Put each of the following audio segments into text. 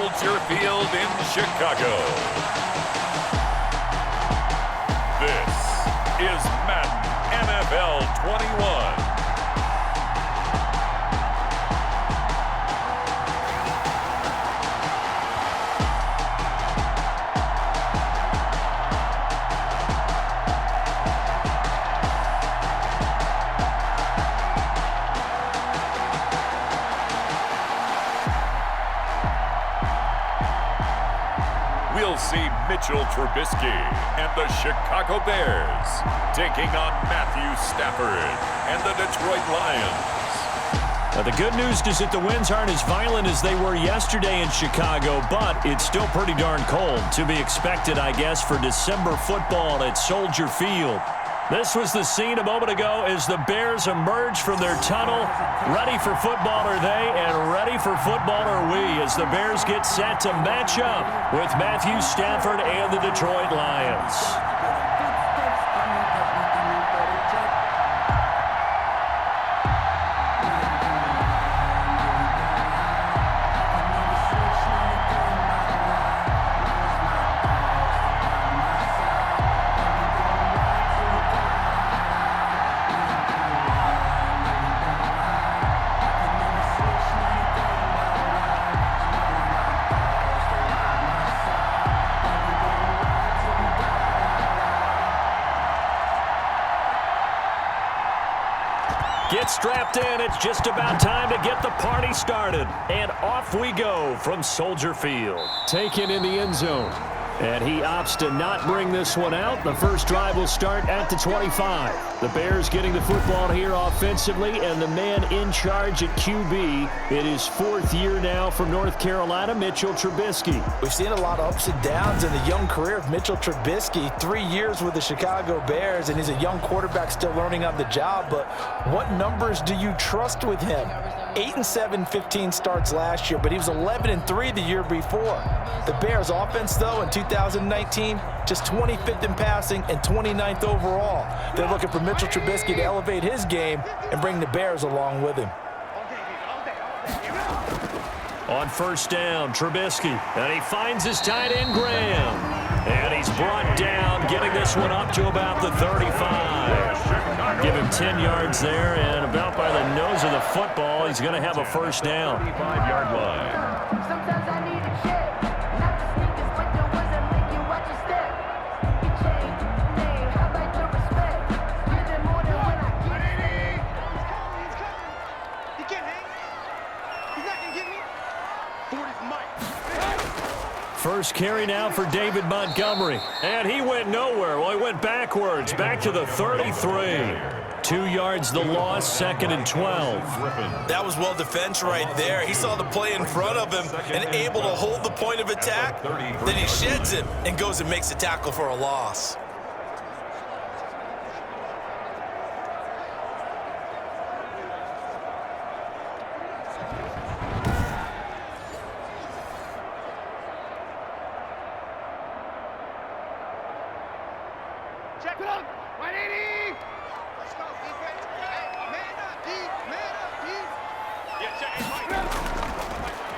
Soldier Field in Chicago. This is Madden NFL 21. We'll see Mitchell Trubisky and the Chicago Bears taking on Matthew Stafford and the Detroit Lions. The good news is that the winds aren't as violent as they were yesterday in Chicago, but it's still pretty darn cold. To be expected, I guess, for December football at Soldier Field. This was the scene a moment ago as the Bears emerged from their tunnel. Ready for football are they, and ready for football are we as the Bears get set to match up with Matthew Stafford and the Detroit Lions. Get strapped in. It's just about time to get the party started. And off we go from Soldier Field. Taken in the end zone. And he opts to not bring this one out. The first drive will start at the 25. The Bears getting the football here offensively, and the man in charge at QB. It is fourth year now from North Carolina, Mitchell Trubisky. We've seen a lot of ups and downs in the young career of Mitchell Trubisky. 3 years with the Chicago Bears, and he's a young quarterback still learning on the job. But what numbers do you trust with him? 8-7, 15 starts last year, but he was 11-3 the year before. The Bears offense, though, in 2019, just 25th in passing and 29th overall. They're looking for Mitchell Trubisky to elevate his game and bring the Bears along with him. On first down, Trubisky, and he finds his tight end, Graham. And he's brought down, getting this one up to about the 35. Give him 10 yards there, and about by the nose of the football, he's going to have a first down. 35-yard line. Sometimes I need a check, not the sneakers, but the ones that make you watch your step. You change your name, how about your respect? Give it more than when I get it. He's coming. He can't hang. He's not going to get me. 40's Mike. First carry now for David Montgomery. And he went nowhere. Well, he went backwards, back to the 33. 2 yards the loss, second and 12. That was well defense right there. He saw the play in front of him and able to hold the point of attack. Then he sheds it and goes and makes a tackle for a loss. Check it out. 180. Let's go, defense. Man up, deep. Man up, deep. Yeah, check it.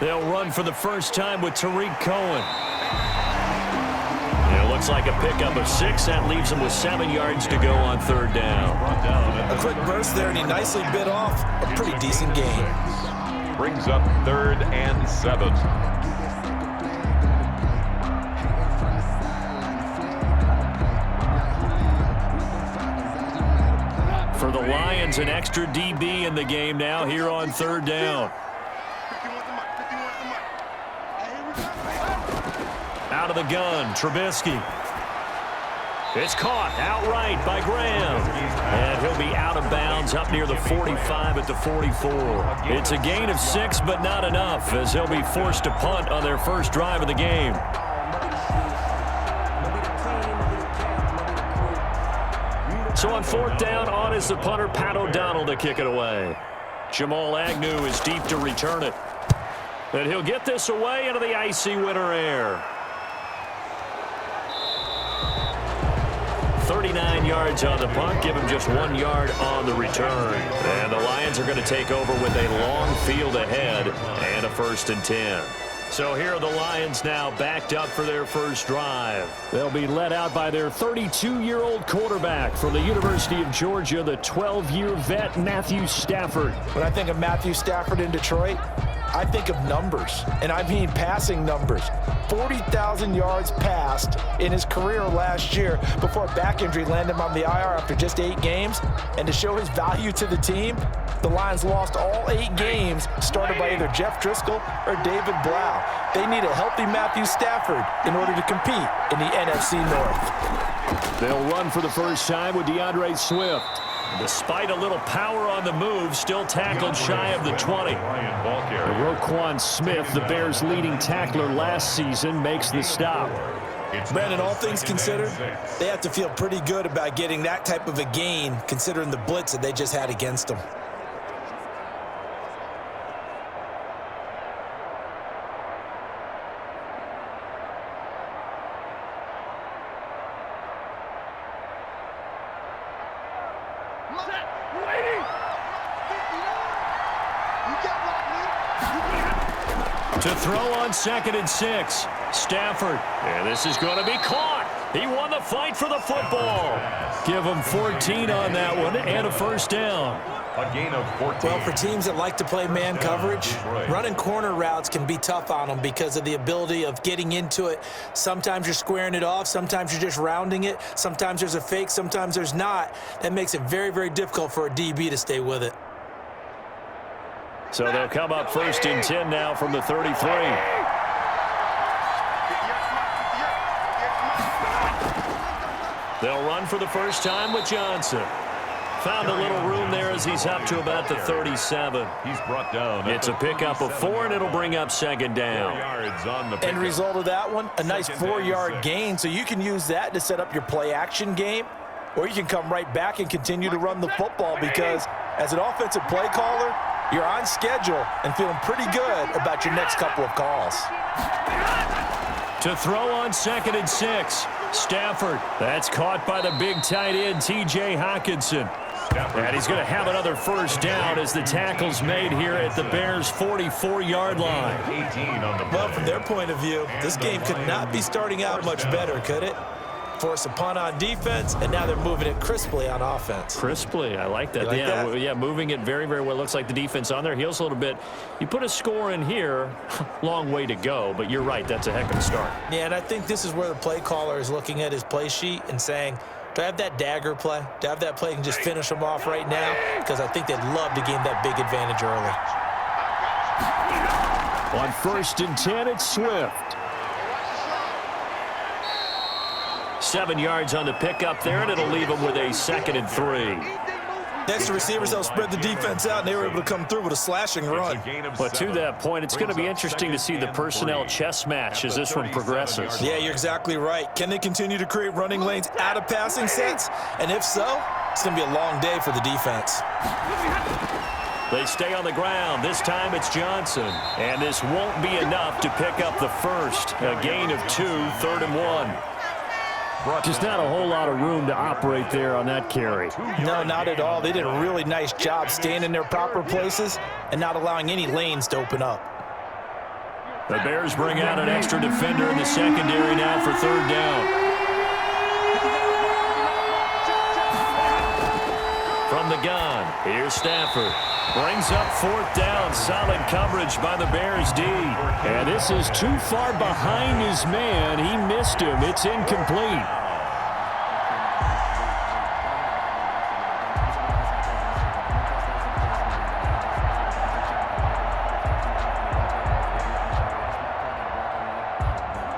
They'll run for the first time with Tariq Cohen. It looks like a pickup of 6. That leaves him with 7 yards to go on third down. A quick burst there, and he nicely bit off a pretty decent gain. Brings up 3rd and 7. For the Lions, an extra DB in the game now here on third down. Out of the gun, Trubisky. It's caught outright by Graham. And he'll be out of bounds up near the 45 at the 44. It's a gain of 6, but not enough, as they'll be forced to punt on their first drive of the game. So on fourth down, on is the punter, Pat O'Donnell, to kick it away. Jamal Agnew is deep to return it. And he'll get this away into the icy winter air. 39 yards on the punt, give him just 1 yard on the return. And the Lions are going to take over with a long field ahead and a 1st and 10. So here are the Lions now backed up for their first drive. They'll be led out by their 32-year-old quarterback from the University of Georgia, the 12-year vet Matthew Stafford. When I think of Matthew Stafford in Detroit, I think of numbers, and I mean passing numbers. 40,000 yards passed in his career last year before a back injury landed him on the IR after just 8 games. And to show his value to the team, the Lions lost all 8 games started by either Jeff Driscoll or David Blau. They need a healthy Matthew Stafford in order to compete in the NFC North. They'll run for the first time with DeAndre Swift. Despite a little power on the move, still tackled shy of the 20. Roquan Smith, the Bears' leading tackler last season, makes the stop. Brandon, all things considered, they have to feel pretty good about getting that type of a gain considering the blitz that they just had against them. To throw on 2nd and 6. Stafford. And this is going to be caught. He won the fight for the football. Give him 14 on that one and a first down. A gain of 14. Well, for teams that like to play man coverage, running corner routes can be tough on them because of the ability of getting into it. Sometimes you're squaring it off. Sometimes you're just rounding it. Sometimes there's a fake. Sometimes there's not. That makes it very, very difficult for a DB to stay with it. So they'll come up 1st and 10 now from the 33. They'll run for the first time with Johnson. Found a little room there as he's up to about the 37. He's brought down. It's a pickup of 4, and it'll bring up 2nd down. End result of that one, a nice 4-yard gain, so you can use that to set up your play-action game, or you can come right back and continue to run the football because as an offensive play caller, you're on schedule and feeling pretty good about your next couple of calls. To throw on 2nd and 6. Stafford. That's caught by the big tight end, T.J. Hockenson. And he's going to have another first down as the tackle's made here at the Bears' 44-yard line. Well, from their point of view, this game could not be starting out much better, could it? Force a punt on defense, and now they're moving it crisply on offense. Crisply, I like that. Yeah, moving it very, very well. Looks like the defense on their heels a little bit. You put a score in here, long way to go, but you're right, that's a heck of a start. Yeah, and I think this is where the play caller is looking at his play sheet and saying, do I have that dagger play? Do I have that play and just finish them off right now? Because I think they'd love to gain that big advantage early. On 1st and 10, it's Swift. 7 yards on the pickup there, and it'll leave them with a 2nd and 3. Next, the receivers, they'll spread the defense out, and they were able to come through with a slashing run. But to that point, it's going to be interesting to see the personnel chess match as this one progresses. Yeah, you're exactly right. Can they continue to create running lanes out of passing sets? And if so, it's going to be a long day for the defense. They stay on the ground. This time it's Johnson. And this won't be enough to pick up the first. A gain of 2, 3rd and 1. Just not a whole lot of room to operate there on that carry. No, not at all. They did a really nice job staying in their proper places and not allowing any lanes to open up. The Bears bring out an extra defender in the secondary now for 3rd down. From the gun, here's Stafford. Brings up 4th down. Solid coverage by the Bears D. And this is too far behind his man. He missed him. It's incomplete.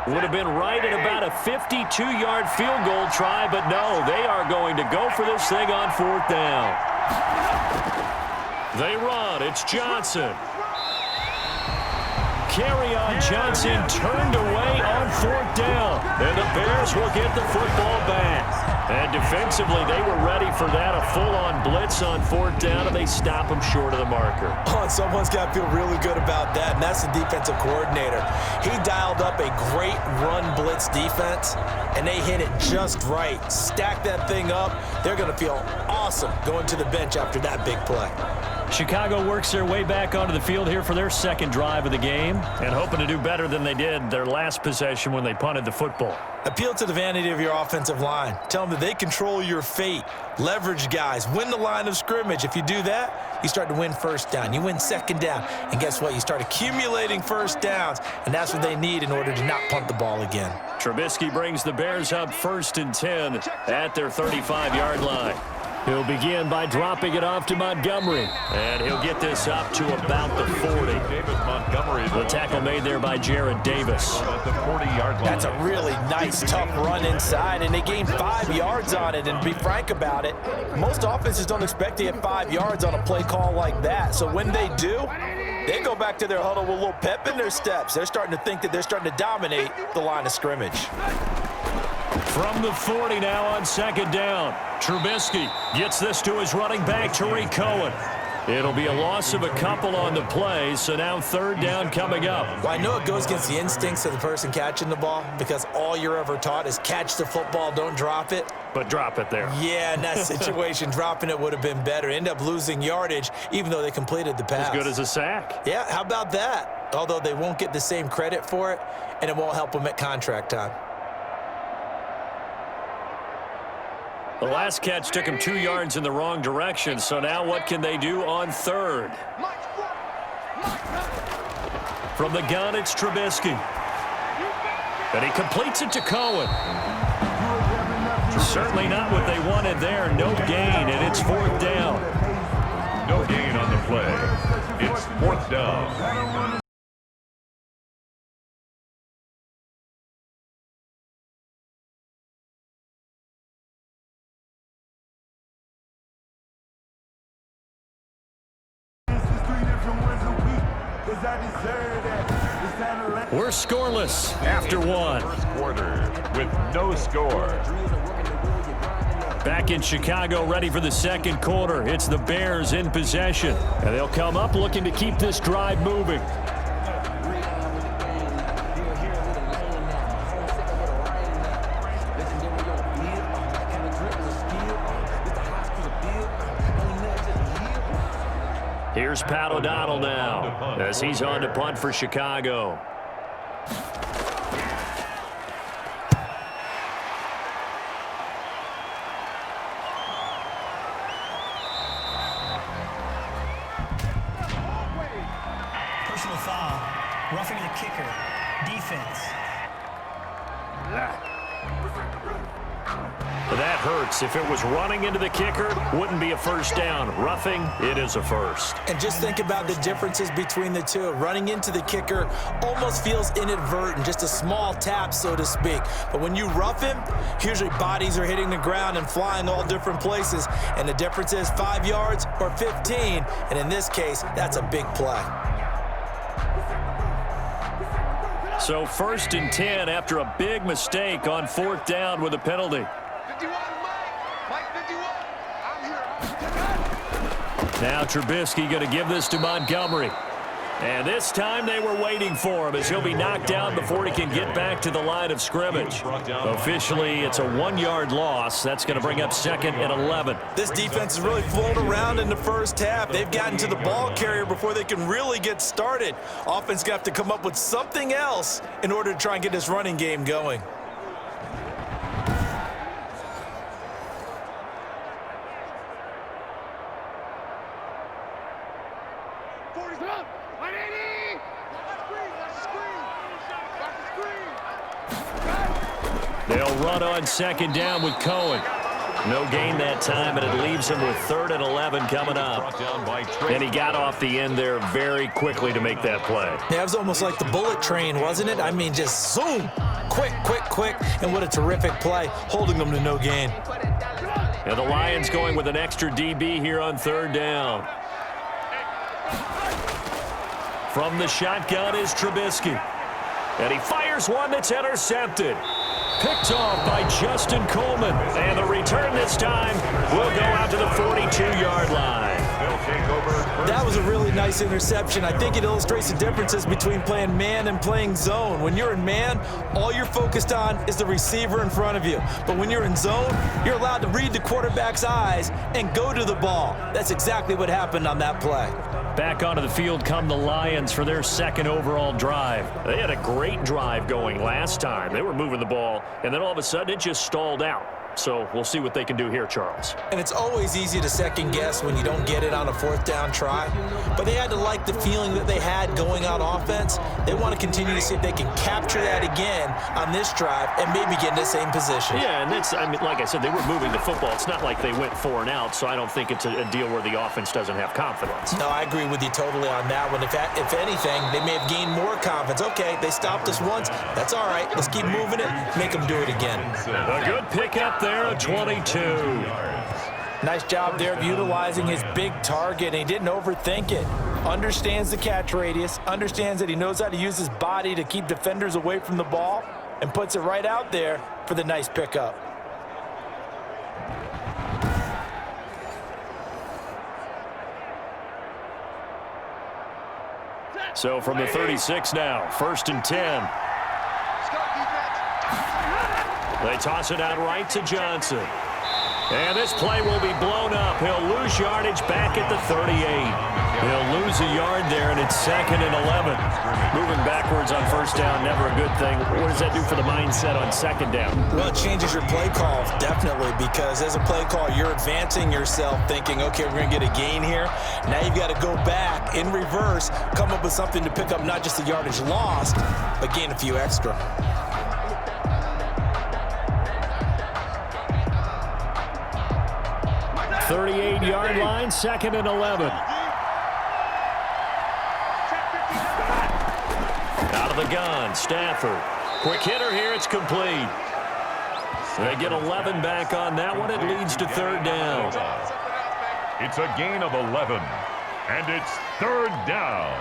Would have been right at about a 52-yard field goal try, but no, they are going to go for this thing on 4th down. They run. It's Johnson. Carry on Johnson turned away on 4th down. And the Bears will get the football back. And defensively, they were ready for that. A full-on blitz on 4th down, and they stop him short of the marker. Oh, and someone's got to feel really good about that, and that's the defensive coordinator. He dialed up a great run blitz defense, and they hit it just right. Stack that thing up. They're going to feel awesome going to the bench after that big play. Chicago works their way back onto the field here for their second drive of the game and hoping to do better than they did their last possession when they punted the football. Appeal to the vanity of your offensive line. Tell them that they control your fate. Leverage guys. Win the line of scrimmage. If you do that, you start to win first down. You win second down. And guess what? You start accumulating first downs. And that's what they need in order to not punt the ball again. Trubisky brings the Bears up 1st and 10 at their 35-yard line. He'll begin by dropping it off to Montgomery. And he'll get this up to about the 40. The tackle made there by Jared Davis. That's a really nice, tough run inside, and they gained 5 yards on it. And to be frank about it, most offenses don't expect to get 5 yards on a play call like that. So when they do, they go back to their huddle with a little pep in their steps. They're starting to think that they're starting to dominate the line of scrimmage. From the 40 now on 2nd down. Trubisky gets this to his running back, Tariq Cohen. It'll be a loss of a couple on the play, so now 3rd down coming up. Well, I know it goes against the instincts of the person catching the ball because all you're ever taught is catch the football, don't drop it. But drop it there. Yeah, in that situation, dropping it would have been better. End up losing yardage, even though they completed the pass. As good as a sack. Yeah, how about that? Although they won't get the same credit for it, and it won't help them at contract time. The last catch took him 2 yards in the wrong direction, so now what can they do on 3rd? From the gun, it's Trubisky. And he completes it to Cohen. Certainly not what they wanted there. No gain, and it's 4th down. No gain on the play. It's 4th down. We're scoreless after 1. First quarter with no score. Back in Chicago, ready for the 2nd quarter. It's the Bears in possession. And they'll come up looking to keep this drive moving. Here's Pat O'Donnell now as he's on to punt for Chicago. Personal foul, roughing the kicker, defense. That hurts. If it was running into the kicker, wouldn't be a first down. Roughing, it is a first. And just think about the differences between the two. Running into the kicker almost feels inadvertent, just a small tap, so to speak. But when you rough him, usually bodies are hitting the ground and flying all different places. And the difference is 5 yards or 15. And in this case, that's a big play. So 1st and 10 after a big mistake on 4th down with a penalty. 51, Mike 51. I'm here. Now Trubisky going to give this to Montgomery. And this time they were waiting for him as he'll be knocked down before he can get back to the line of scrimmage. Officially, it's a 1-yard loss. That's going to bring up 2nd and 11. This defense has really flown around in the first half. They've gotten to the ball carrier before they can really get started. Offense going to have to come up with something else in order to try and get this running game going. They'll run on 2nd down with Cohen. No gain that time, and it leaves him with 3rd and 11 coming up. And he got off the end there very quickly to make that play. Yeah, it was almost like the bullet train, wasn't it? I mean, just zoom, quick, quick, quick, and what a terrific play, holding them to no gain. And the Lions going with an extra DB here on 3rd down. From the shotgun is Trubisky. And he fires one that's intercepted. Picked off by Justin Coleman. And the return this time will go out to the 42-yard line. That was a really nice nice interception. I think it illustrates the differences between playing man and playing zone. When you're in man, all you're focused on is the receiver in front of you. But when you're in zone, you're allowed to read the quarterback's eyes and go to the ball. That's exactly what happened on that play. Back onto the field come the Lions for their second overall drive. They had a great drive going last time. They were moving the ball, and then all of a sudden it just stalled out. So we'll see what they can do here, Charles. And it's always easy to second guess when you don't get it on a fourth down try. But they had to like the feeling that they had going on offense. They want to continue to see if they can capture that again on this drive and maybe get in the same position. Yeah, and it's, I mean, like I said, they were moving the football. It's not like they went 4 and out, so I don't think it's a deal where the offense doesn't have confidence. No, I agree with you totally on that one. If anything, they may have gained more confidence. Okay, they stopped us once. That's all right. Let's keep moving it, make them do it again. A good pickup there, a 22. Nice job there of utilizing his big target, and he didn't overthink it. Understands the catch radius, understands that he knows how to use his body to keep defenders away from the ball, and puts it right out there for the nice pickup. So from the 36 now, 1st and 10. They toss it out right to Johnson. And this play will be blown up. He'll lose yardage back at the 38. He'll lose a yard there, and it's 2nd and 11. Moving backwards on 1st down, never a good thing. What does that do for the mindset on 2nd down? Well, it changes your play call, definitely, because as a play call, you're advancing yourself thinking, okay, we're going to get a gain here. Now you've got to go back in reverse, come up with something to pick up not just the yardage lost, but gain a few extra. 38-yard line, 2nd and 11. Out of the gun, Stafford. Quick hitter here, it's complete. They get 11 back on that one. It leads to 3rd down. It's a gain of 11, and it's 3rd down.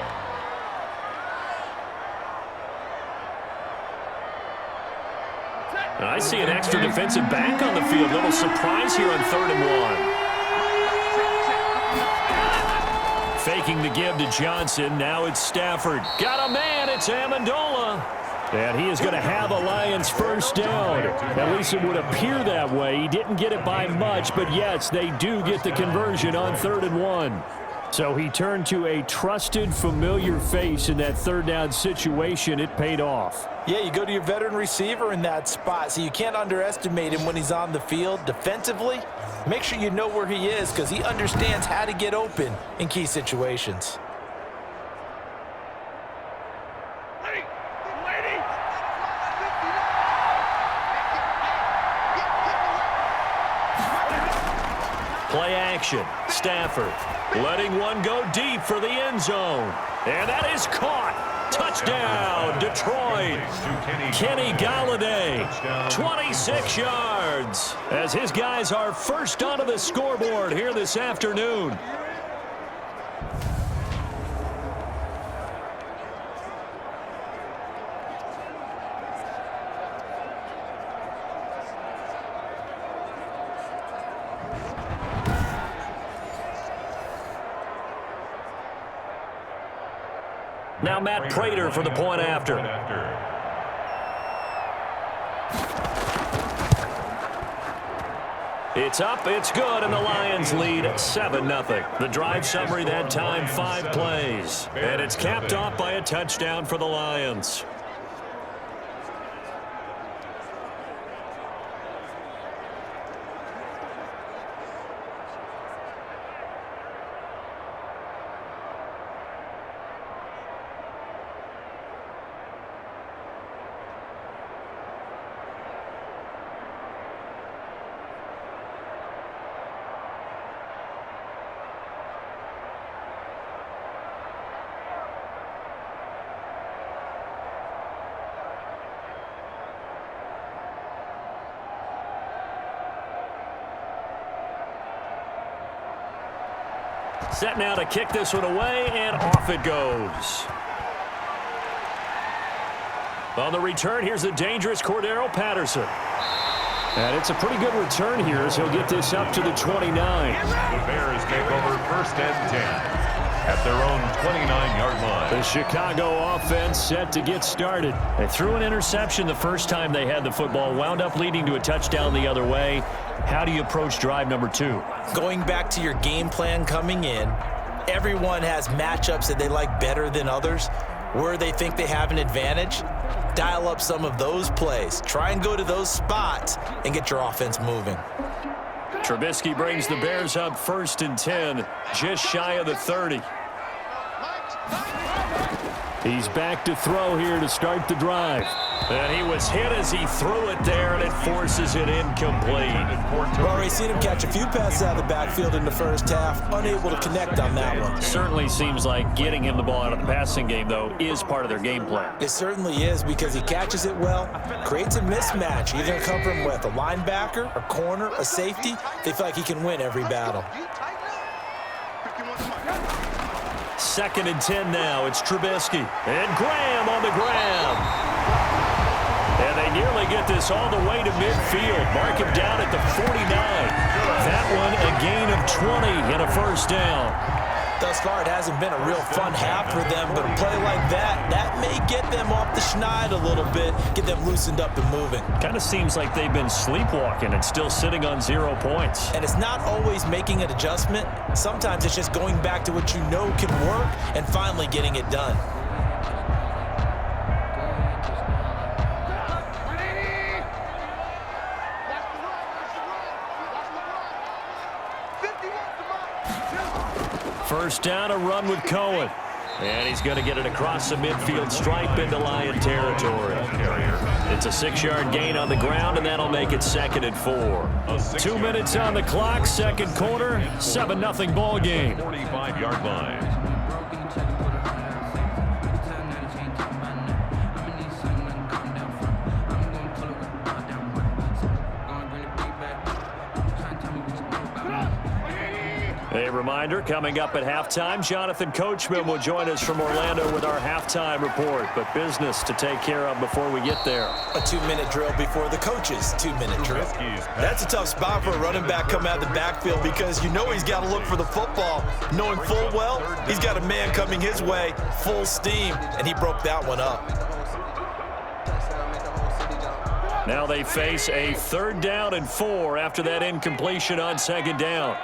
I see an extra defensive back on the field. Little surprise here on 3rd and 1. Faking the give to Johnson. Now it's Stafford. Got a man. It's Amendola. And he is going to have a Lions 1st down. At least it would appear that way. He didn't get it by much, but yes, they do get the conversion on 3rd and 1. So he turned to a trusted, familiar face in that 3rd down situation. It paid off. Yeah, you go to your veteran receiver in that spot, so you can't underestimate him when he's on the field. Defensively, make sure you know where he is because he understands how to get open in key situations. Play action. Stafford letting one go deep for the end zone. And that is caught. Touchdown, Detroit. Kenny Galladay, 26 yards, as his guys are first onto the scoreboard here this afternoon. Now Matt Prater for the point after. It's up, it's good, and the Lions lead 7-0. The drive summary that time, 5 plays. And it's capped off by a touchdown for the Lions. Set now to kick this one away, and off it goes. On the return, here's the dangerous Cordero Patterson. And it's a pretty good return here as he'll get this up to the 29. The Bears take over 1st and 10. at their own 29-yard line. The Chicago offense set to get started. They threw an interception the first time they had the football, wound up leading to a touchdown the other way. How do you approach drive number 2? Going back to your game plan coming in, everyone has matchups that they like better than others, where they think they have an advantage. Dial up some of those plays. Try and go to those spots and get your offense moving. Trubisky brings the Bears up 1st and 10, just shy of the 30. He's back to throw here to start the drive. And he was hit as he threw it there, and it forces it incomplete. We've already seen him catch a few passes out of the backfield in the first half, unable to connect on that one. Certainly seems like getting him the ball out of the passing game, though, is part of their game plan. It certainly is, because he catches it well, creates a mismatch. You're going to come from with a linebacker, a corner, a safety. They feel like he can win every battle. 2nd and 10 now. It's Trubisky. And Graham on the ground. And they nearly get this all the way to midfield. Mark him down at the 49. That one a gain of 20 and a first down. Thus far, it hasn't been a real fun half for them, but a play like that may get them off the schneid a little bit, get them loosened up and moving. Kind of seems like they've been sleepwalking and still sitting on 0 points. And it's not always making an adjustment. Sometimes it's just going back to what you know can work and finally getting it done. First down, a run with Cohen. And he's going to get it across the midfield stripe into Lion territory. It's a 6-yard gain on the ground, and that'll make it 2nd and 4. 2 minutes on the clock, second quarter, 7-0 ball game. 45-yard line. A reminder, coming up at halftime, Jonathan Coachman will join us from Orlando with our halftime report. But business to take care of before we get there. A 2-minute drill before the coach's 2-minute drill. That's a tough spot for a running back coming out of the backfield, because you know he's got to look for the football, knowing full well he's got a man coming his way, full steam, and he broke that one up. Now they face a 3rd down and 4 after that incompletion on 2nd down.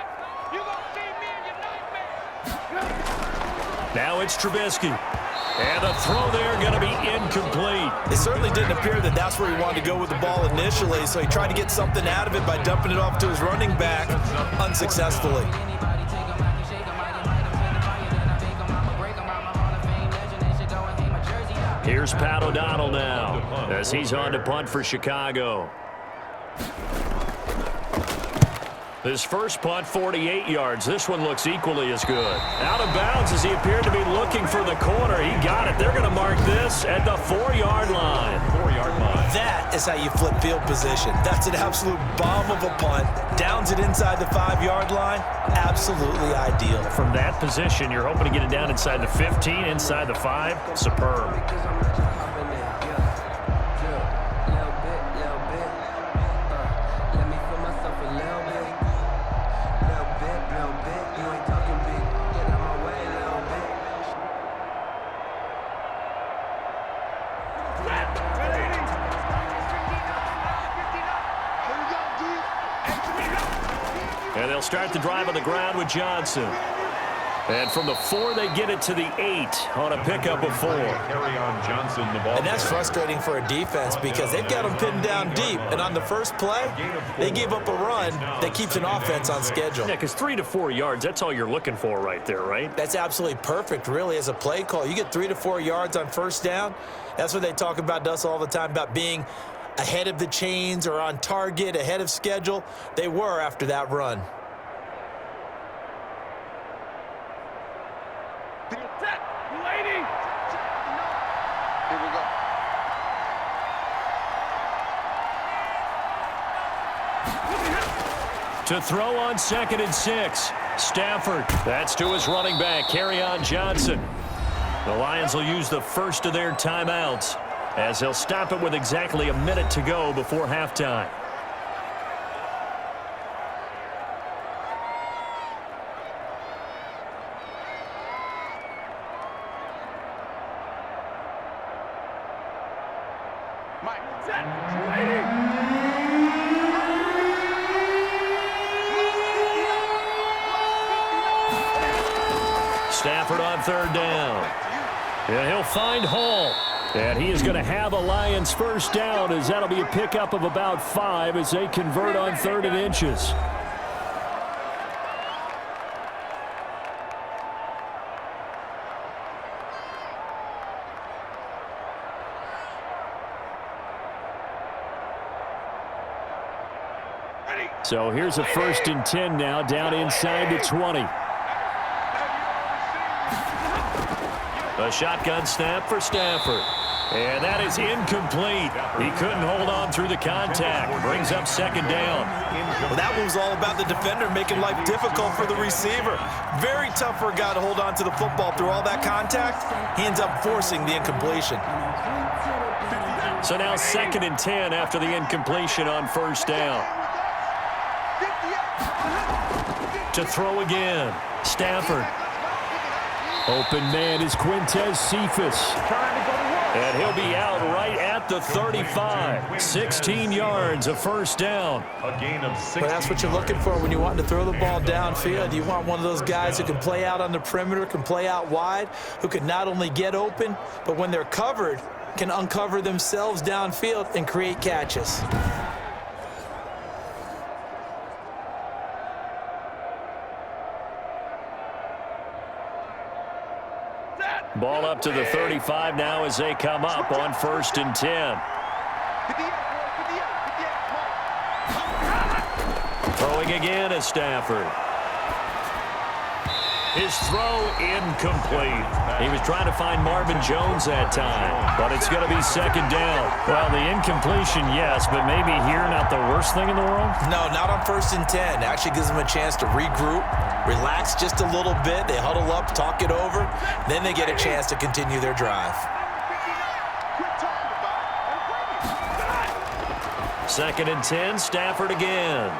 Now it's Trubisky. And the throw there going to be incomplete. It certainly didn't appear that that's where he wanted to go with the ball initially, so he tried to get something out of it by dumping it off to his running back unsuccessfully. Here's Pat O'Donnell now as he's on to punt for Chicago. His first punt, 48 yards. This one looks equally as good. Out of bounds as he appeared to be looking for the corner. He got it. They're going to mark this at the 4-yard line. 4-yard line. That is how you flip field position. That's an absolute bomb of a punt. Downs it inside the 5-yard line. Absolutely ideal. From that position, you're hoping to get it down inside the 15, inside the 5. Superb. And they'll start the drive on the ground with Johnson. And from the 4, they get it to the 8 on a pickup of 4. Carry on Johnson, the ball. And that's frustrating for a defense, because they've got them pinned down deep. And on the first play, they gave up a run that keeps an offense on schedule. Yeah, because 3 to 4 yards, that's all you're looking for right there, right? That's absolutely perfect, really, as a play call. You get 3 to 4 yards on first down. That's what they talk about to us all the time, about being ahead of the chains or on target, ahead of schedule. They were after that run. Here we go. To throw on 2nd and 6. Stafford. That's to his running back, Kerryon Johnson. The Lions will use the first of their timeouts, as they'll stop it with exactly a minute to go before halftime. Mike, set, 280. Stafford on third down. And he'll find Hall. And he is going to have a Lions first down, as that'll be a pickup of about 5 as they convert on 3rd and inches. So here's a 1st and 10 now, down inside the 20. A shotgun snap for Stafford. And that is incomplete. He couldn't hold on through the contact. Brings up 2nd down. Well, that one was all about the defender making life difficult for the receiver. Very tough for a guy to hold on to the football through all that contact. He ends up forcing the incompletion. So now 2nd and 10 after the incompletion on 1st down. To throw again, Stafford. Open man is Quintez Cephas. And he'll be out right at the 35. 16 yards, a 1st down. A gain of 6. Well, that's what you're looking for when you want to throw the ball downfield. You want one of those guys who can play out on the perimeter, can play out wide, who can not only get open, but when they're covered, can uncover themselves downfield and create catches. Ball up to the 35 now as they come up on 1st and 10. Throwing again is Stafford. His throw incomplete. He was trying to find Marvin Jones that time, but it's going to be 2nd down. Well, the incompletion, yes, but maybe here not the worst thing in the world? No, not on 1st and 10. Actually gives them a chance to regroup, relax just a little bit. They huddle up, talk it over. Then they get a chance to continue their drive. 2nd and 10, Stafford again.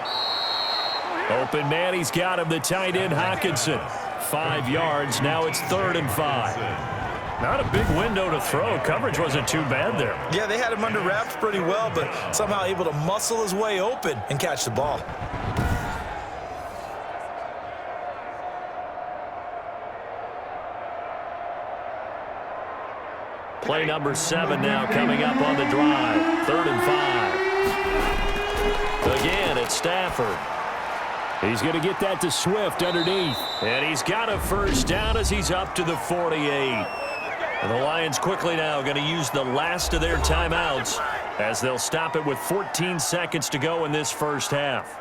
Open man, he's got him, the tight end Hockenson. 5 yards, now it's 3rd and 5. Not a big window to throw. Coverage wasn't too bad there. Yeah, they had him under wraps pretty well, but somehow able to muscle his way open and catch the ball. Play number 7 now coming up on the drive. 3rd and 5. Again, it's Stafford. He's going to get that to Swift underneath. And he's got a 1st down as he's up to the 48. And the Lions quickly now going to use the last of their timeouts as they'll stop it with 14 seconds to go in this 1st half.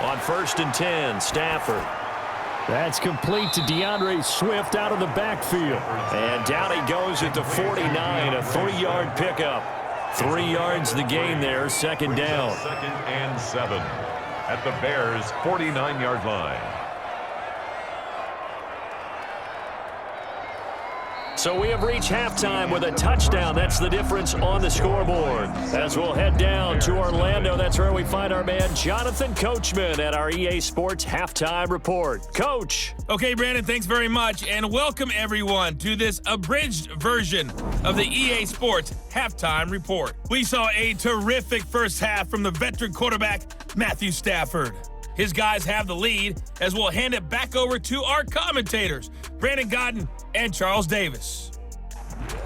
On 1st and 10, Stafford. That's complete to DeAndre Swift out of the backfield. And down he goes at the 49, a 3-yard pickup. 3 yards the gain there, 2nd down. 2nd and 7 at the Bears' 49-yard line. So we have reached halftime with a touchdown. That's the difference on the scoreboard. As we'll head down to Orlando, that's where we find our man Jonathan Coachman at our EA Sports Halftime Report. Coach. Okay, Brandon, thanks very much, and welcome everyone to this abridged version of the EA Sports Halftime Report. We saw a terrific first half from the veteran quarterback, Matthew Stafford. His guys have the lead as we'll hand it back over to our commentators, Brandon Godden and Charles Davis.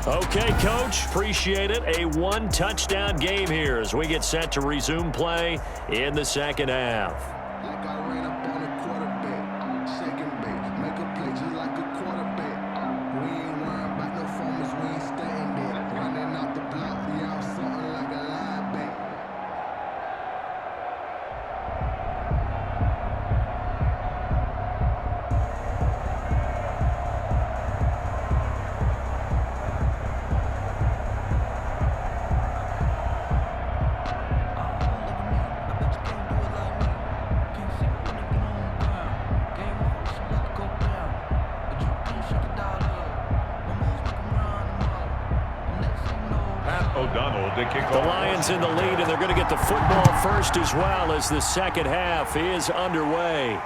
Okay, Coach, appreciate it. A 1-touchdown game here as we get set to resume play in the 2nd half. Like I ran up on a quarterback, shaking bait, make a play just like a quarterback. We ain't worrying about no formers, we ain't staying there. Running out the block, we out something like a linebacker. The Lions in the lead, and they're going to get the football first as well as the second half is underway.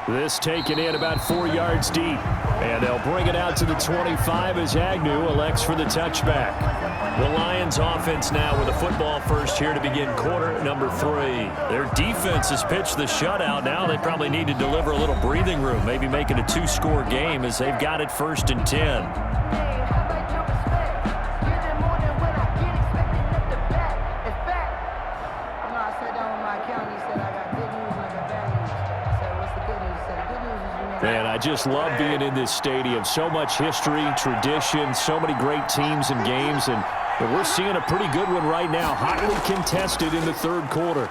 This taken in about 4 yards deep. And they'll bring it out to the 25 as Agnew elects for the touchback. The Lions offense now with a football first here to begin quarter number 3. Their defense has pitched the shutout. Now they probably need to deliver a little breathing room, maybe make it a 2-score game as they've got it 1st and 10. Man, I just love being in this stadium. So much history, tradition, so many great teams and games, and we're seeing a pretty good one right now, hotly contested in the 3rd quarter.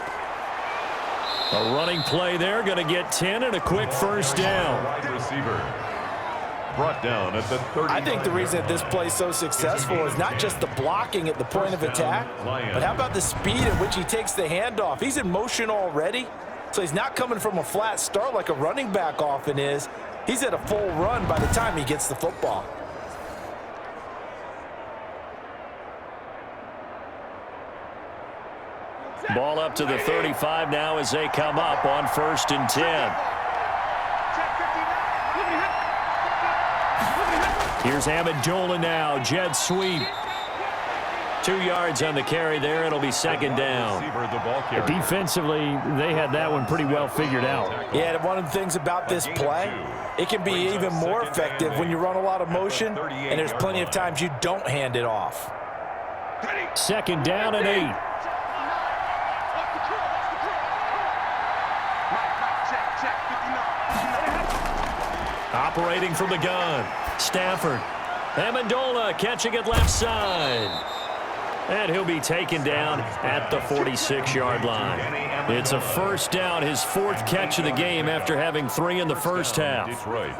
A running play there, going to get 10 and a quick first down. Wide receiver. Brought down at the 30. I think the reason that this play is so successful is not just the blocking at the point of attack, but how about the speed at which he takes the handoff? He's in motion already. So he's not coming from a flat start like a running back often is. He's at a full run by the time he gets the football. Ball up to the 35 now as they come up on 1st and 10. Here's Amendola now. Jet sweep. 2 yards on the carry there. It'll be 2nd down. Defensively, they had that one pretty well figured out. Yeah, one of the things about this play, it can be even more effective when you run a lot of motion, and there's plenty of times you don't hand it off. 2nd down and 8. Operating from the gun. Stafford. Amendola catching it left side. And he'll be taken down at the 46-yard line. It's a first down, his 4th catch of the game after having 3 in the first half. Detroit.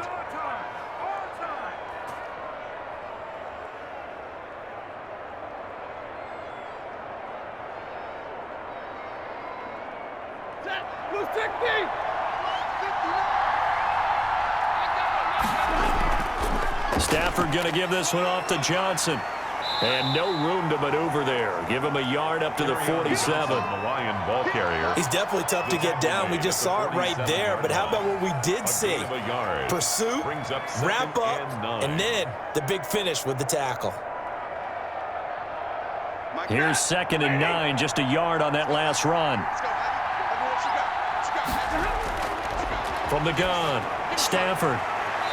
Stafford going to give this one off to Johnson. And no room to maneuver there. Give him a yard up to the 47. The Lion ball carrier. He's definitely tough to get down. We just saw it right there. But how about what we did see? Pursuit, wrap up, and then the big finish with the tackle. Here's 2nd and 9, just a yard on that last run. From the gun, Stafford.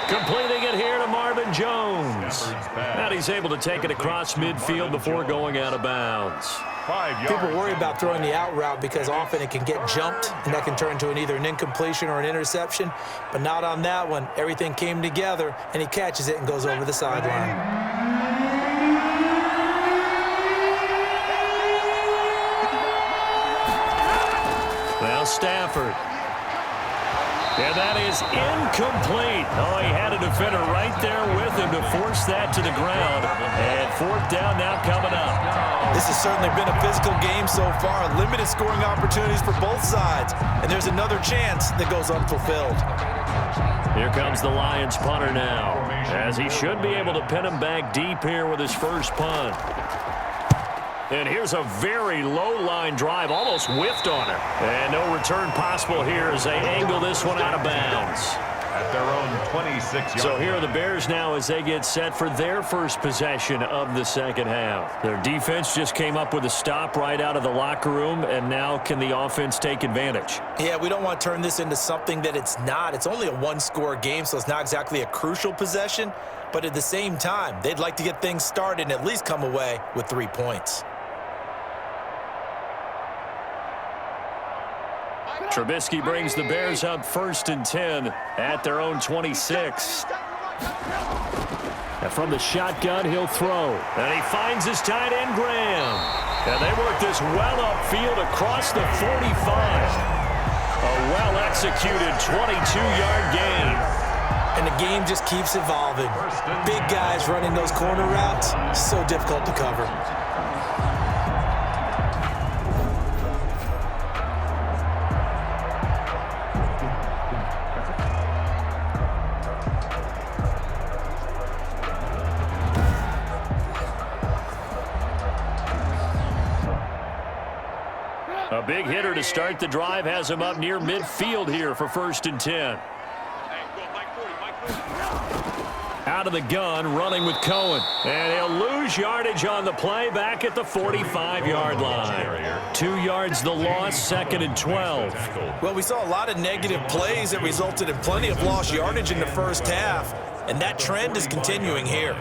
Completing it here to Marvin Jones. And he's able to take it across midfield before going out of bounds. 5 yards. People worry about throwing the out route because often it can get jumped, and that can turn into either an incompletion or an interception. But not on that one. Everything came together, and he catches it and goes over the sideline. Well, Stafford. And that is incomplete. Oh, he had a defender right there with him to force that to the ground. And 4th down now coming up. This has certainly been a physical game so far. Limited scoring opportunities for both sides. And there's another chance that goes unfulfilled. Here comes the Lions punter now, as he should be able to pin him back deep here with his first punt. And here's a very low-line drive, almost whiffed on it. And no return possible here as they angle this one out of bounds. At their own 26-yard. So here are the Bears now as they get set for their first possession of the second half. Their defense just came up with a stop right out of the locker room, and now can the offense take advantage? Yeah, we don't want to turn this into something that it's not. It's only a 1-score game, so it's not exactly a crucial possession. But at the same time, they'd like to get things started and at least come away with 3 points. Trubisky brings the Bears up 1st and 10 at their own 26. And from the shotgun, he'll throw. And he finds his tight end, Graham. And they work this well upfield across the 45. A well-executed 22-yard gain. And the game just keeps evolving. Big guys running those corner routes, so difficult to cover. Big hitter to start the drive has him up near midfield here for 1st and 10. Out of the gun, running with Cohen. And he'll lose yardage on the play back at the 45-yard line. 2 yards the loss, 2nd and 12. Well, we saw a lot of negative plays that resulted in plenty of lost yardage in the first half, and that trend is continuing here.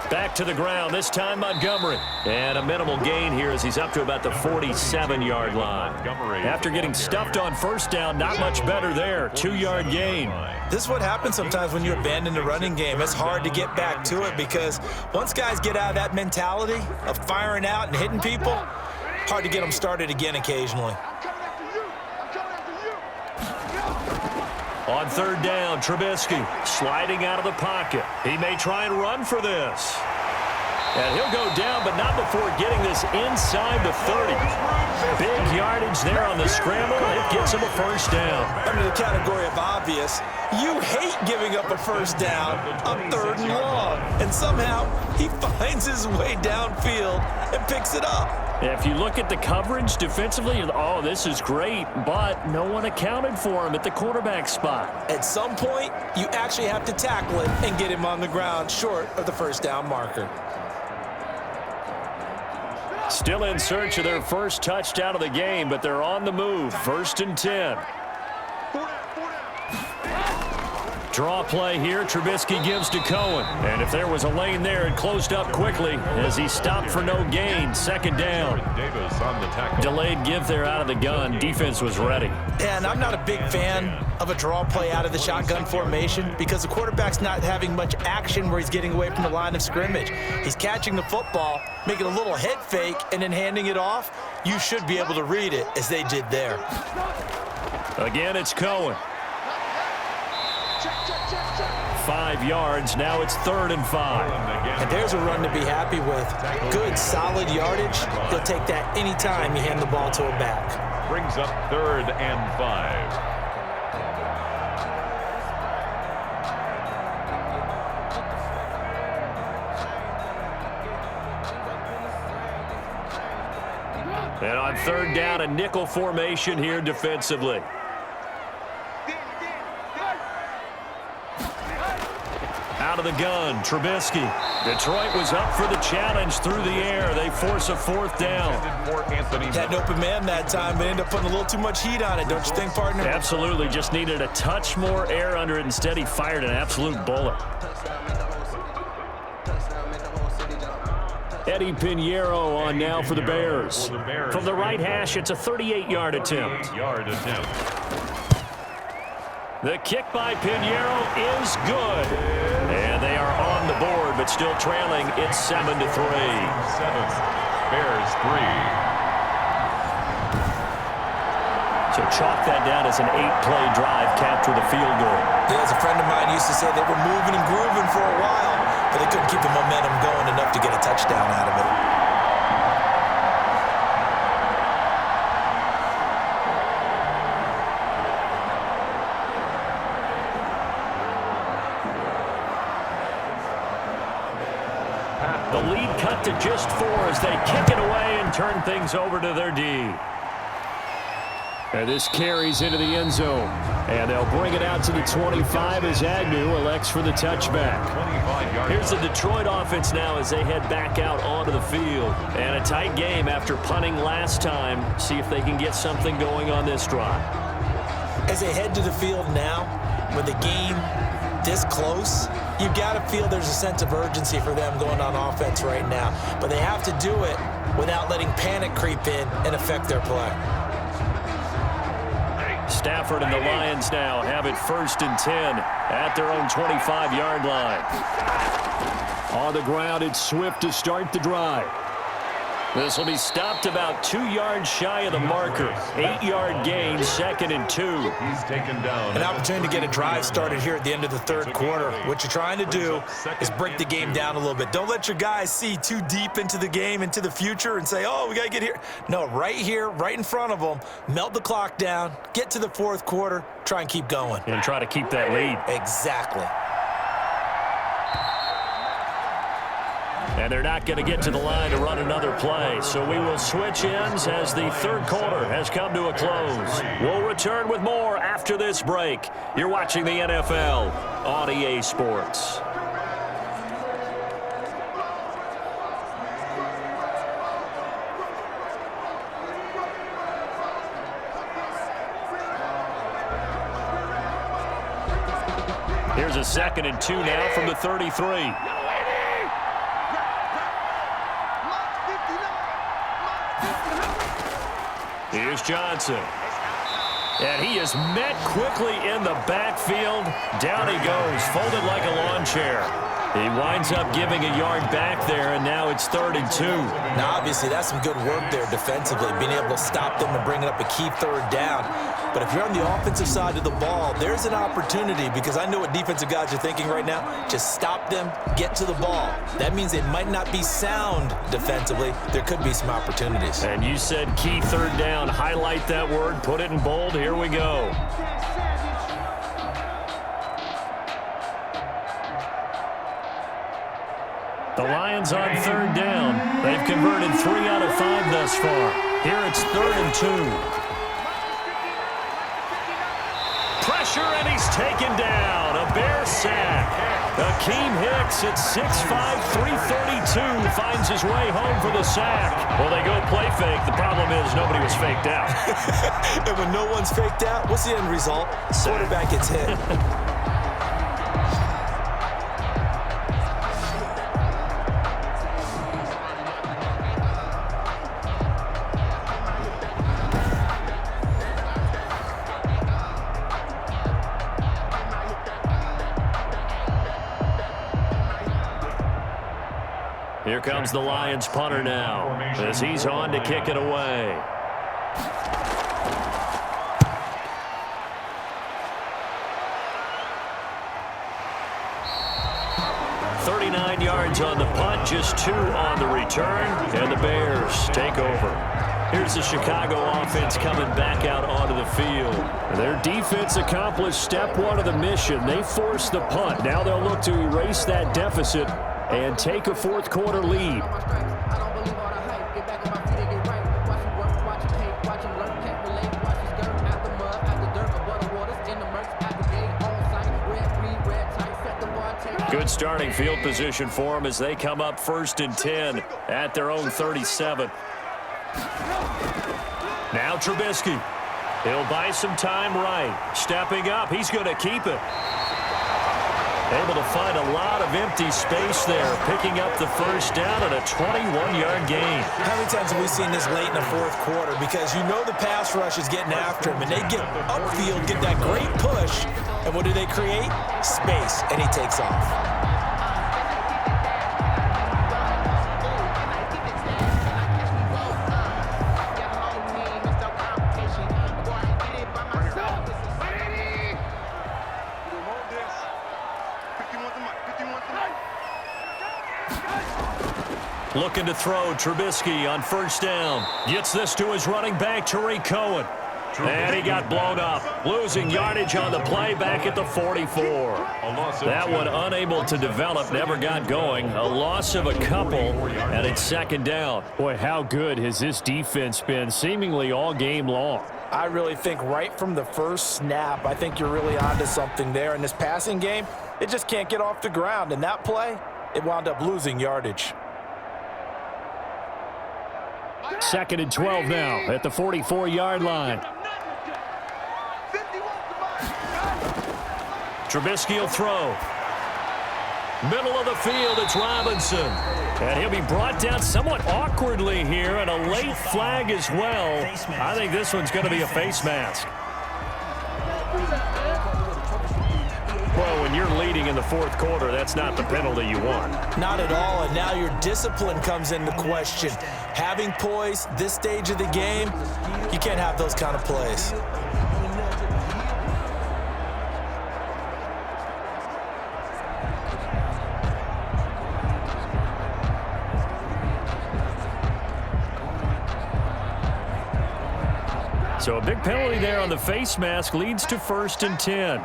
Back to the ground, this time Montgomery. And a minimal gain here as he's up to about the 47-yard line. After getting stuffed on 1st down, not much better there. 2-yard gain. This is what happens sometimes when you abandon the running game. It's hard to get back to it because once guys get out of that mentality of firing out and hitting people, hard to get them started again occasionally. On 3rd down, Trubisky sliding out of the pocket. He may try and run for this. And he'll go down, but not before getting this inside the 30. Big yardage there on the scramble. It gets him a 1st down. Under the category of obvious, you hate giving up a 1st down on 3rd and long. And somehow he finds his way downfield and picks it up. If you look at the coverage defensively, oh, this is great, but no one accounted for him at the quarterback spot. At some point, you actually have to tackle it and get him on the ground short of the 1st down marker. Still in search of their first touchdown of the game, but they're on the move. 1st and 10. Draw play here. Trubisky gives to Cohen. And if there was a lane there, it closed up quickly as he stopped for no gain. 2nd down. Delayed give there out of the gun. Defense was ready. And I'm not a big fan of a draw play out of the shotgun formation because the quarterback's not having much action where he's getting away from the line of scrimmage. He's catching the football, making a little head fake, and then handing it off. You should be able to read it as they did there. Again, it's Cohen. 5 yards. Now it's 3rd and 5. And there's a run to be happy with. Good, solid yardage. He'll take that anytime you hand the ball to a back. Brings up 3rd and 5. And on 3rd down, a nickel formation here defensively. Out of the gun, Trubisky. Detroit was up for the challenge through the air. They force a 4th down. Had an open man that time, but ended up putting a little too much heat on it, don't you think, partner? Absolutely. Just needed a touch more air under it. Instead, he fired an absolute bullet. Eddie Pinheiro on now for the Bears. From the right hash, it's a 38-yard attempt. The kick by Pinheiro is good. And they are on the board, but still trailing. It's 7-3. 7th, Bears 3. So chalk that down as an 8-play drive capped with a field goal. Yeah, as a friend of mine used to say, they were moving and grooving for a while, but they couldn't keep the momentum going enough to get a touchdown out of it. The lead cut to just 4 as they kick it away and turn things over to their D. And this carries into the end zone. And they'll bring it out to the 25 as Agnew elects for the touchback. Here's the Detroit offense now as they head back out onto the field. And a tight game after punting last time. See if they can get something going on this drive. As they head to the field now, with the game this close, you've got to feel there's a sense of urgency for them going on offense right now. But they have to do it without letting panic creep in and affect their play. Stafford and the Lions now have it 1st and 10 at their own 25-yard line. On the ground, it's Swift to start the drive. This will be stopped about 2 yards shy of the marker. 8-yard gain, 2nd and 2. He's taken down. An opportunity to get a drive started here at the end of the third quarter. What you're trying to do is break the game down a little bit. Don't let your guys see too deep into the game, into the future, and say, oh, we got to get here. No, right here, right in front of them, melt the clock down, get to the fourth quarter, try and keep going. And try to keep that lead. Exactly. And they're not going to get to the line to run another play. So we will switch ends as the third quarter has come to a close. We'll return with more after this break. You're watching the NFL on EA Sports. Here's a 2nd and 2 now from the 33. Here's Johnson. And he is met quickly in the backfield. Down he goes, folded like a lawn chair. He winds up giving a yard back there, and now it's 3rd and 2. Now, obviously, that's some good work there defensively, being able to stop them and bring it up a key third down. But if you're on the offensive side of the ball, there's an opportunity, because I know what defensive guys are thinking right now. Just stop them, get to the ball. That means they might not be sound defensively. There could be some opportunities. And you said key third down. Highlight that word, put it in bold. Here we go. The Lions on 3rd down. They've converted 3 out of 5 thus far. Here it's 3rd and 2. Pressure, and he's taken down. A Bear sack. Akeem Hicks at 6'5", 332 finds his way home for the sack. Well, they go play fake. The problem is nobody was faked out. And when no one's faked out, what's the end result? Quarterback gets hit. Here comes the Lions punter now as he's on to kick it away. .39 yards on the punt, just 2 on the return, and the Bears take over. Here's the Chicago offense coming back out onto the field. Their defense accomplished step 1 of the mission. They forced the punt. Now they'll look to erase that deficit and take a fourth quarter lead. Good starting field position for them as they come up 1st and 10 at their own 37. Now Trubisky. He'll buy some time right. Stepping up. He's going to keep it. Able to find a lot of empty space there, picking up the first down and a 21-yard gain. How many times have we seen this late in the fourth quarter? Because you know the pass rush is getting after him, and they get upfield, get that great push, and what do they create? Space, and he takes off. Looking to throw, Trubisky on 1st down. Gets this to his running back, Tariq Cohen. And he got blown up. Losing yardage on the play back at the 44. That one unable to develop, never got going. A loss of a couple, and it's 2nd down. Boy, how good has this defense been seemingly all game long? I really think right from the first snap, I think you're really onto something there. In this passing game, it just can't get off the ground. And that play, it wound up losing yardage. 2nd and 12 now at the 44-yard line. Trubisky will throw. Middle of the field, it's Robinson. And he'll be brought down somewhat awkwardly here, and a late flag as well. I think this one's going to be a face mask. Well, when you're leading in the fourth quarter, that's not the penalty you want. Not at all, and now your discipline comes into question. Having poise this stage of the game, you can't have those kind of plays. So a big penalty there on the face mask leads to 1st and 10.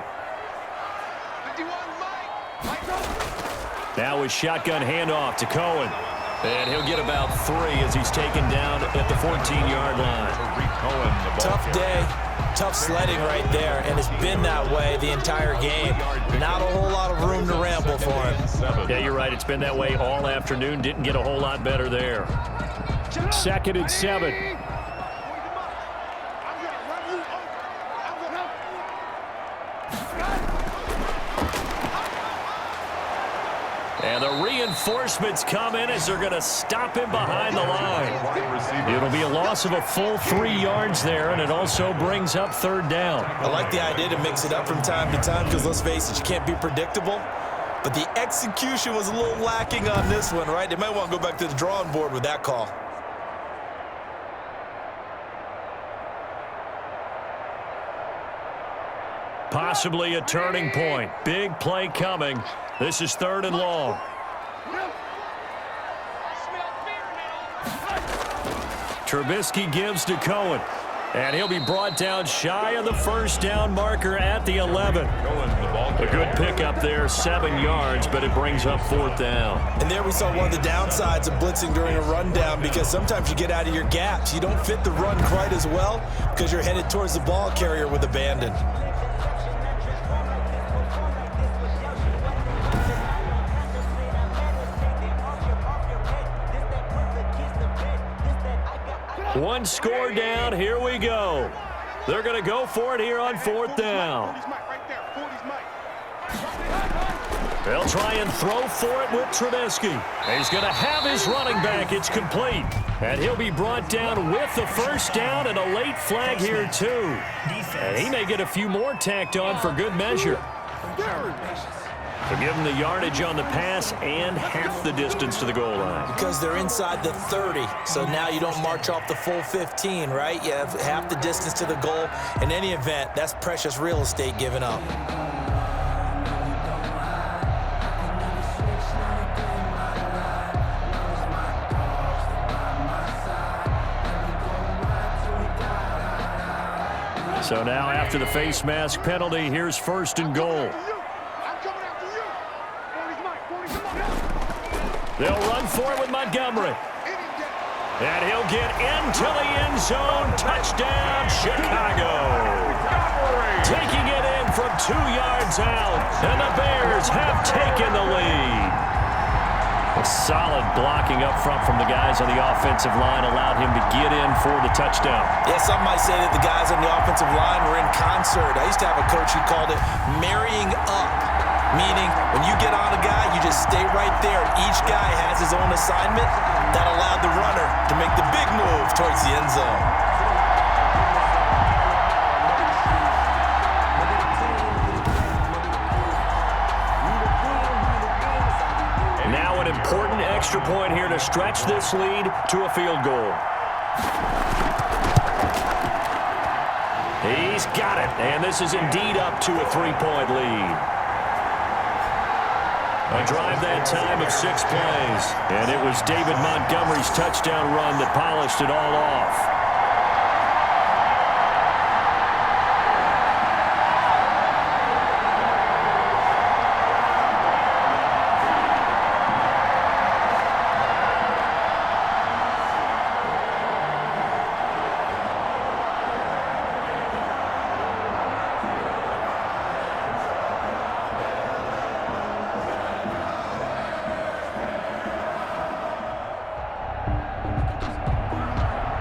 Now a shotgun handoff to Cohen. And he'll get about 3 as he's taken down at the 14-yard line. Tough day, tough sledding right there, and it's been that way the entire game. Not a whole lot of room to ramble for him. Yeah, you're right. It's been that way all afternoon. Didn't get a whole lot better there. 2nd and 7. And the reinforcements come in as they're going to stop him behind the line. It'll be a loss of a full 3 yards there, and it also brings up 3rd down. I like the idea to mix it up from time to time because, let's face it, you can't be predictable. But the execution was a little lacking on this one, right? They might want to go back to the drawing board with that call. Possibly a turning point. Big play coming. This is 3rd and long. Trubisky gives to Cohen. And he'll be brought down shy of the 1st down marker at the 11. A good pickup there, 7 yards, but it brings up 4th down. And there we saw one of the downsides of blitzing during a rundown, because sometimes you get out of your gaps. You don't fit the run quite as well because you're headed towards the ball carrier with abandon. One score down, here we go. They're going to go for it here on 4th down. They'll try and throw for it with Trubisky. He's going to have his running back. It's complete. And he'll be brought down with the 1st down and a late flag here too. And he may get a few more tacked on for good measure. They'll give him the yardage on the pass and half the distance to the goal line. Because they're inside the 30, so now you don't march off the full 15, right? You have half the distance to the goal. In any event, that's precious real estate given up. So now after the face mask penalty, here's 1st and goal. They'll run for it with Montgomery. And he'll get into the end zone. Touchdown, Chicago. Taking it in from 2 yards out. And the Bears have taken the lead. A solid blocking up front from the guys on the offensive line allowed him to get in for the touchdown. Yeah, some might say that the guys on the offensive line were in concert. I used to have a coach who called it marrying up. Meaning, when you get on a guy, you just stay right there. Each guy has his own assignment. That allowed the runner to make the big move towards the end zone. Now an important extra point here to stretch this lead to a field goal. He's got it, and this is indeed up to a 3-point lead. A drive that time of 6 plays. And it was David Montgomery's touchdown run that polished it all off.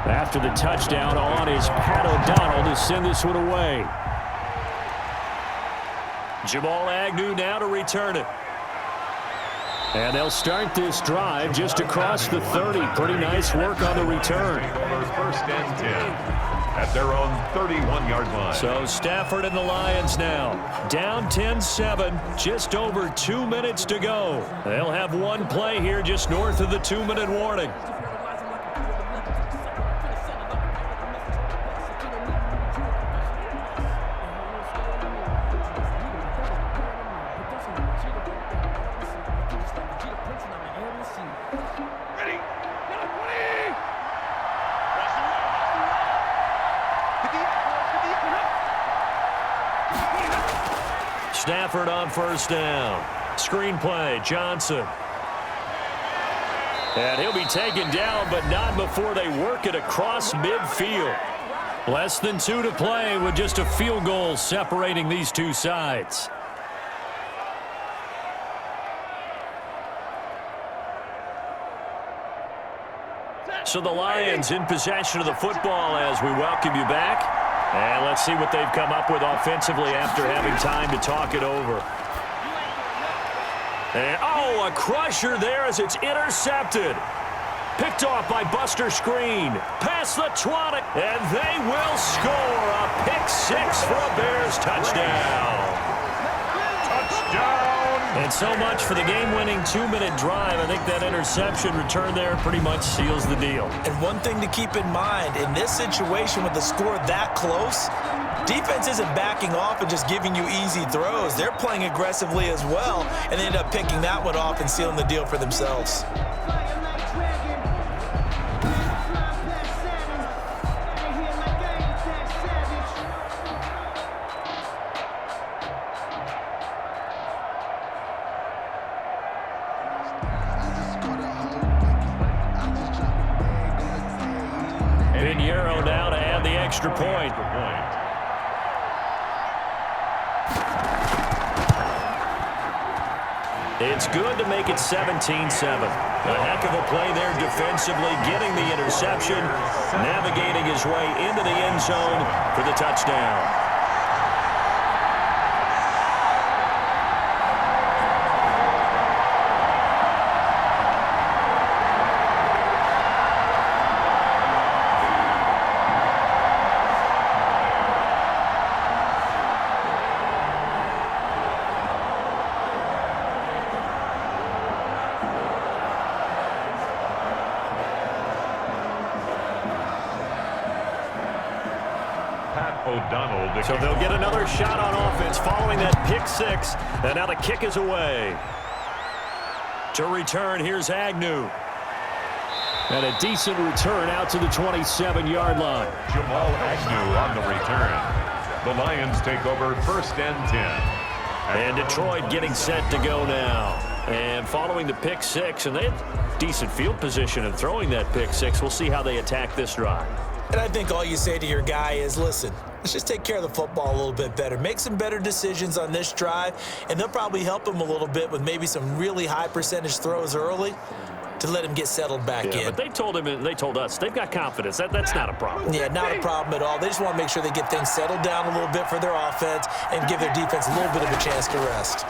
After the touchdown on is Pat O'Donnell to send this one away. Jamal Agnew now to return it. And they'll start this drive just across the 30. Pretty nice work on the return. 1st and 10 at their own 31-yard line. So Stafford and the Lions now down 10-7, just over 2 minutes to go. They'll have one play here just north of the 2-minute warning. Stafford on first down. Screen play, Johnson. And he'll be taken down, but not before they work it across midfield. Less than 2 to play with just a field goal separating these two sides. So the Lions in possession of the football as we welcome you back. And let's see what they've come up with offensively after having time to talk it over. And, oh, a crusher there as it's intercepted. Picked off by Buster Screen. Past the 20. And they will score a pick-6 for a Bears touchdown. Touchdown. And so much for the game-winning 2-minute drive. I think that interception return there pretty much seals the deal. And one thing to keep in mind, in this situation with the score that close, defense isn't backing off and just giving you easy throws. They're playing aggressively as well, and they end up picking that one off and sealing the deal for themselves. Now to add the extra point. It's good to make it 17-7. A heck of a play there defensively, getting the interception, navigating his way into the end zone for the touchdown. So they'll get another shot on offense following that pick-6, and now the kick is away. To return, here's Agnew. And a decent return out to the 27-yard line. Jamal Agnew on the return. The Lions take over 1st and 10. And Detroit getting set to go now. And following the pick-6, and they had decent field position in throwing that pick-6. We'll see how they attack this drive. And I think all you say to your guy is, listen, let's just take care of the football a little bit better. Make some better decisions on this drive, and they'll probably help him a little bit with maybe some really high percentage throws early to let him get settled back in. But they told him, and they told us, they've got confidence. That's not a problem. Yeah, not a problem at all. They just want to make sure they get things settled down a little bit for their offense and give their defense a little bit of a chance to rest.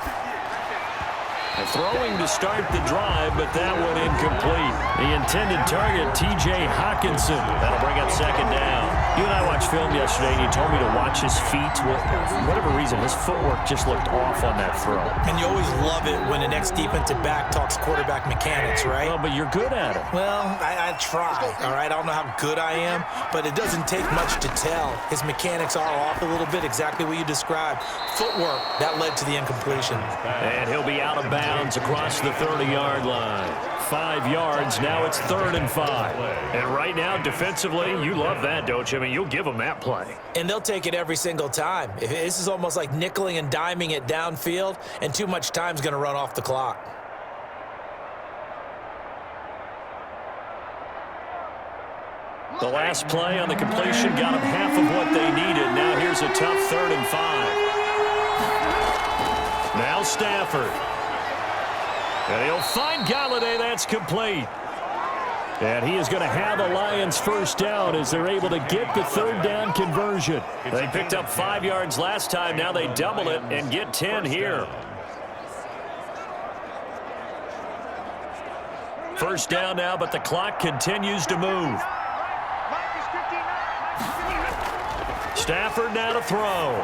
Throwing to start the drive, but that one incomplete. The intended target, T.J. Hawkinson. That'll bring up 2nd down. You and I watched film yesterday, and you told me to watch his feet. Well, for whatever reason, his footwork just looked off on that throw. And you always love it when an ex-defensive back talks quarterback mechanics, right? Well, but you're good at it. Well, I try, all right? I don't know how good I am, but it doesn't take much to tell. His mechanics are off a little bit, exactly what you described. Footwork, that led to the incompletion. And he'll be out of bounds across the 30-yard line. 5 yards, now it's 3rd and 5. And right now, defensively, you love that, don't you? I mean, you'll give them that play. And they'll take it every single time. This is almost like nickeling and diming it downfield, and too much time's going to run off the clock. The last play on the completion got them half of what they needed. Now here's a tough 3rd and 5. Now Stafford. And he'll find Galladay. That's complete. And he is going to have the Lions 1st down as they're able to get the 3rd down conversion. They picked up 5 yards last time. Now they double it and get 10 here. 1st down now, but the clock continues to move. Stafford now to throw.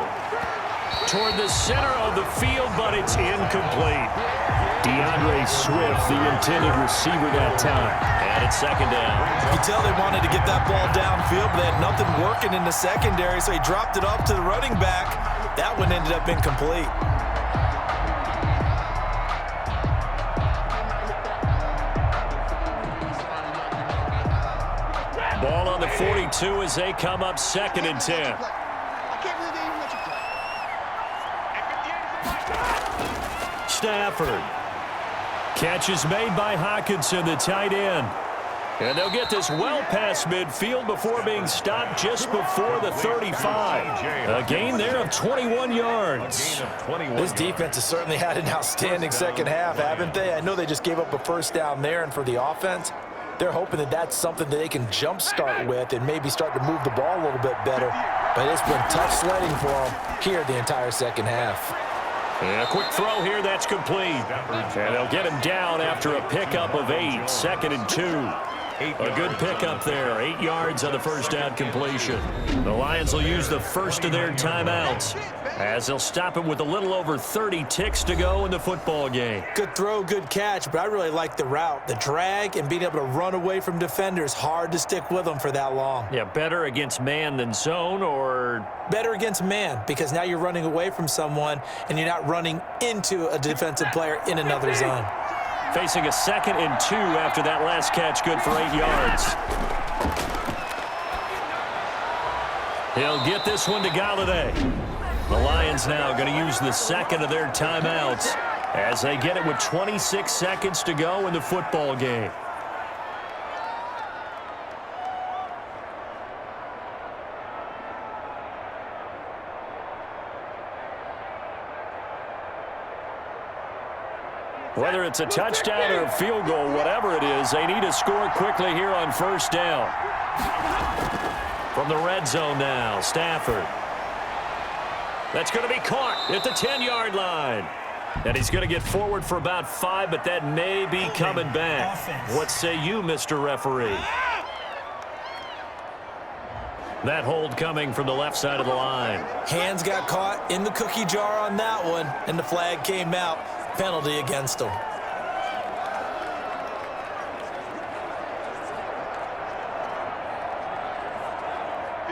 Toward the center of the field, but it's incomplete. DeAndre Swift, the intended receiver that time. And it's 2nd down. You tell they wanted to get that ball downfield, but they had nothing working in the secondary, so he dropped it off to the running back. That one ended up incomplete. Ball on the 42 as they come up 2nd and 10. Stafford. Catch is made by Hockenson, the tight end. And they'll get this well past midfield before being stopped just before the 35. A gain there of 21 yards. This defense has certainly had an outstanding second half, haven't they? I know they just gave up a first down there, and for the offense, they're hoping that that's something that they can jumpstart with and maybe start to move the ball a little bit better. But it's been tough sledding for them here the entire second half. And a quick throw here, that's complete. And they'll get him down after a pickup of 8, 2nd and 2. A good pickup there, 8 yards on the first down completion. The Lions will use the first of their timeouts as they'll stop it with a little over 30 ticks to go in the football game. Good throw, good catch, but I really like the route. The drag and being able to run away from defenders, hard to stick with them for that long. Yeah, better against man than zone, or? Better against man, because now you're running away from someone and you're not running into a defensive player in another zone. Facing a 2nd and 2 after that last catch, good for 8 yards. He'll get this one to Galladay. The Lions now going to use the second of their timeouts as they get it with 26 seconds to go in the football game. Whether it's a touchdown or a field goal, whatever it is, they need to score quickly here on first down. From the red zone now, Stafford. That's going to be caught at the 10-yard line. And he's going to get forward for about 5, but that may be coming back. What say you, Mr. Referee? That hold coming from the left side of the line. Hands got caught in the cookie jar on that one, and the flag came out. Penalty against them.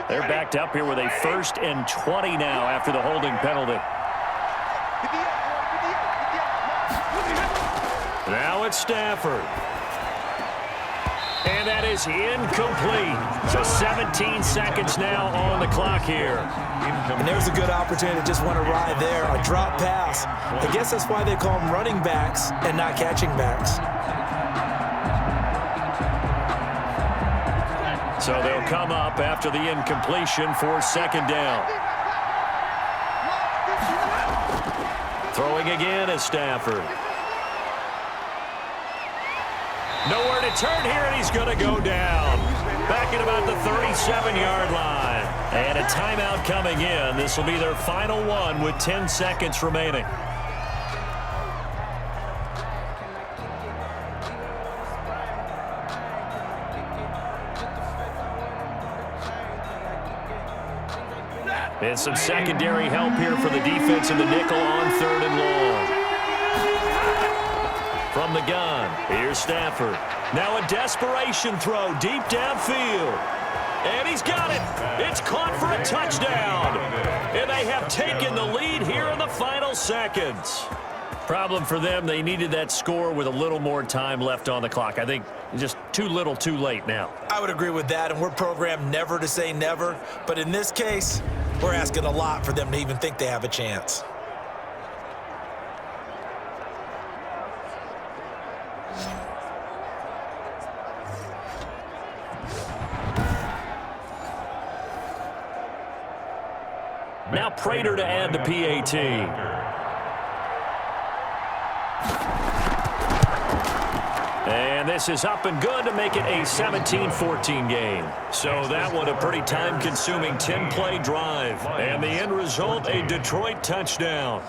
They're backed up here with a 1st and 20 now after the holding penalty. Now it's Stafford. And that is incomplete. So 17 seconds now on the clock here. And there's a good opportunity to just want to ride there. A drop pass. I guess that's why they call them running backs and not catching backs. So they'll come up after the incompletion for 2nd down. Throwing again is Stafford. Nowhere to turn here, and he's going to go down. Back at about the 37-yard line. And a timeout coming in. This will be their final one with 10 seconds remaining. And some secondary help here for the defense in the nickel on 3rd and long. From the gun, here's Stafford. Now a desperation throw deep downfield. And he's got it. It's caught for a touchdown. And they have taken the lead here in the final seconds. Problem for them, they needed that score with a little more time left on the clock. I think just too little, too late now. I would agree with that, and we're programmed never to say never. But in this case, we're asking a lot for them to even think they have a chance. Now Prater to add the PAT. And this is up and good to make it a 17-14 game. So that one a pretty time-consuming 10-play drive. And the end result, a Detroit touchdown.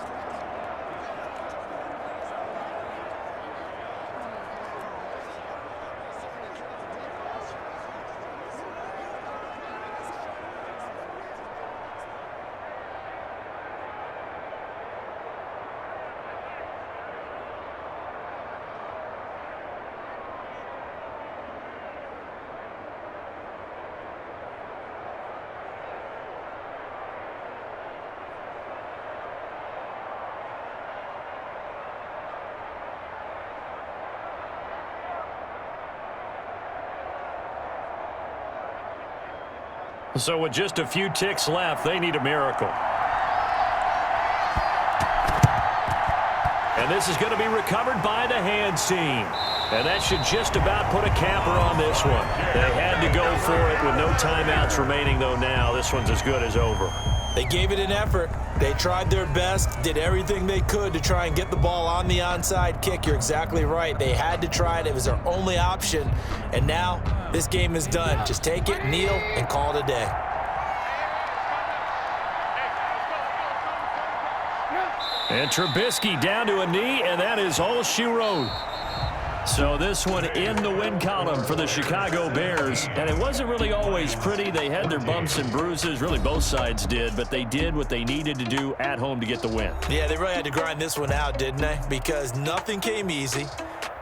So with just a few ticks left, they need a miracle. And And this is going to be recovered by the hands team. And that should just about put a capper on this one. They had to go for it with no timeouts remaining, though now. This one's as good as over. They gave it an effort. They tried their best, did everything they could to try and get the ball on the onside kick. You're exactly right. They had to try it. It was their only option. And now this game is done. Just take it, kneel, and call it a day. And Trubisky down to a knee, and that is all she wrote. So this one in the win column for the Chicago Bears. And it wasn't really always pretty. They had their bumps and bruises. Really, both sides did. But they did what they needed to do at home to get the win. Yeah, they really had to grind this one out, didn't they? Because nothing came easy.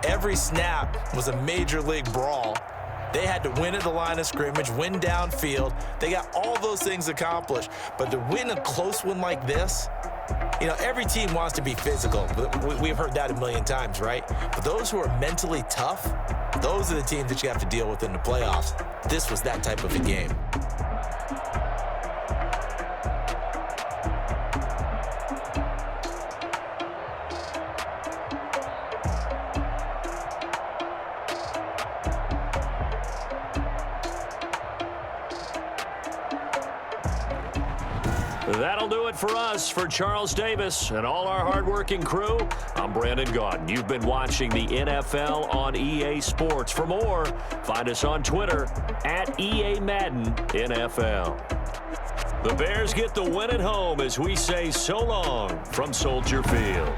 Every snap was a major league brawl. They had to win at the line of scrimmage, win downfield. They got all those things accomplished. But to win a close one like this, you know, every team wants to be physical. We've heard that a million times, right? But those who are mentally tough, those are the teams that you have to deal with in the playoffs. This was that type of a game. That'll do it for us. For Charles Davis and all our hardworking crew, I'm Brandon Gaudin. You've been watching the NFL on EA Sports. For more, find us on Twitter at EA Madden NFL. The Bears get the win at home as we say so long from Soldier Field.